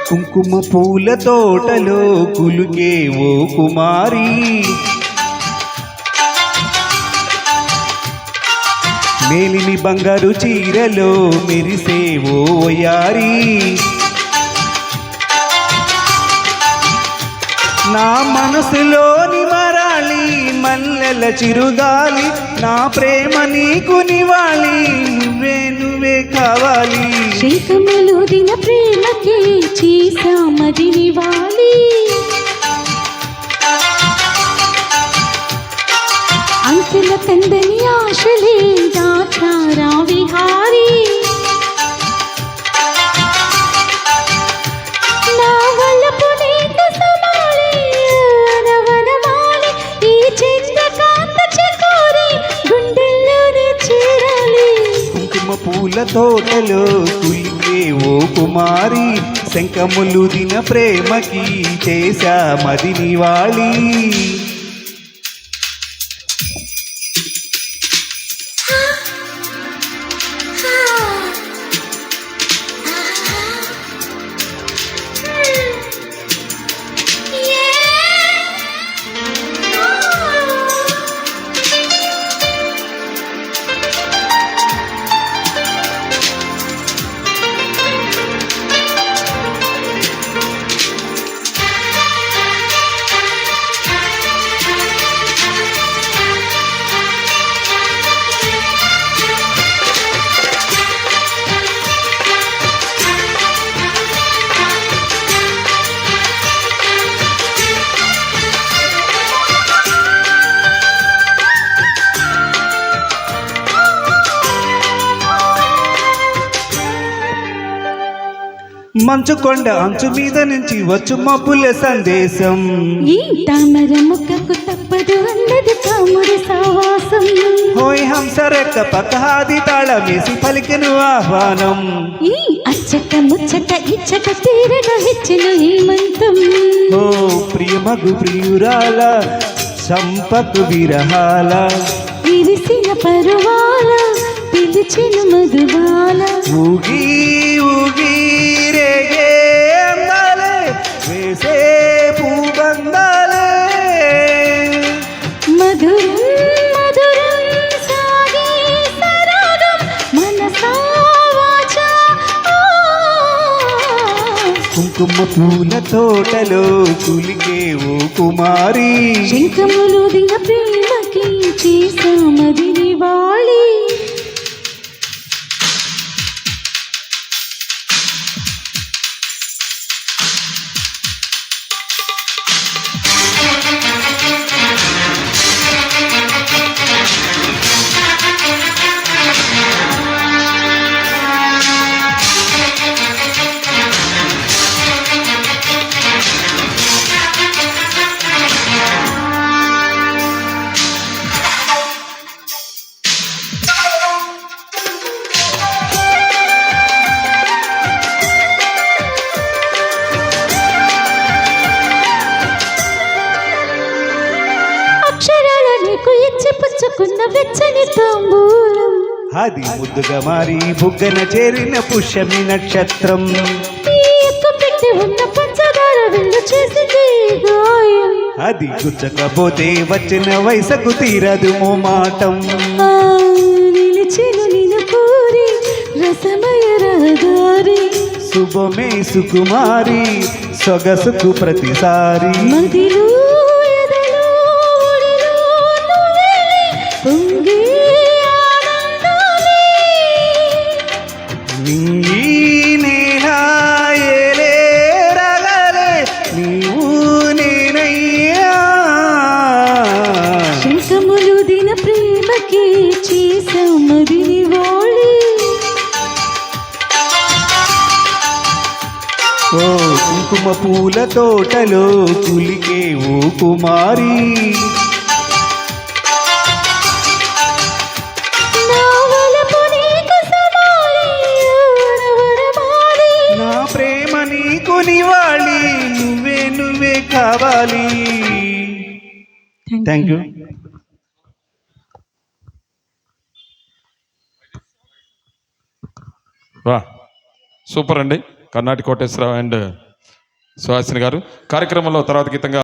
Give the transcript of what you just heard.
కుంకుమ పూల తోటలో కులుకే ఓ కుమారి, మేలిమి బంగారు చీరలో మెరిసే ఓ వయారి, నా మనసులోని మరాళి మల్లెల చిరుగాలి, నా ప్రేమ నీకు నివాలి, నువ్వే నువ్వే కావాలి. శంఖములూదిన ప్రేమకి చేసామది నివాలి, అంతుల కందని ఆశలే దాచారా విహారీ, నా వలపు నీకు సమాలి అనవనమాలి, ఈ చంద్రకాంత చకోరి గుండెల్లోనే చేరాలి. కుంకుమ పూల తోటలో కులికే ఓ కుమారి, శంఖములుదిన ప్రేమకి చేశా మది నివాళి. మంచు కొండ అంచు మీద నుంచి వచ్చు మబ్బుల సందేశం, ఈ తామర ముక్కకు తప్పదు అన్నది కాముడి సావాసం, హోయ్ హంసరెక్క పక్కహాది తాళమేసి పలికెను ఆహ్వానం, ఈ అచ్చట ముచ్చట ఇచ్చట తీరగా హెచ్చిన హేమంతం, ఓ ప్రియమగు ప్రియురాల చంపకు విరహాల, విరిసిన పరువాల పిలిచిన మధువాల, ఊగి ఊగి రేగే అందాలే వేసే పూబందాలే, మధురం మధురం సాగే సరాగం మనసా వాచా. కుంకుమ పూల తోటలో కులికే ఓ కుమారి, శంఖములూదిన ప్రేమకి చేసామది నివాళి. పుచ్చుకున్న వెచ్చని తాంబూలం, అది ముద్దుగా మారి బుగ్గన చేరిన పుష్యమి నక్షత్రం, పెట్టి ఉన్న పంచదార విల్లు చేసింది గాయం, అది గుచ్చకపోతే వచ్చిన వయసుకు తీరదు మోమాటం, నిలిచిన నిన్ను కోరి రసమయ రహదారి, శుభమే సుకుమారి సొగసుకు ప్రతిసారి, మదిలో పొంగే ఆనందాలే, నేనాయలే రగలే నీవు నేనయ్యా, శంఖములూదిన ప్రేమకి చేసామది నివాళి. ఓ కుంకుమ పూల తోటలో కులికే ఓ కుమారి, నా వలపు నీకు సమాలి, ఓడవడమాలి. నా ప్రేమ నీకు నివాళి, నువ్వే కావాలి. Thank you. వా సూపర్ అండి. కర్ణాటి కోటేశ్వరరావు అండ్ సుహాసిని గారు కార్యక్రమంలో తర్వాత గీతంగా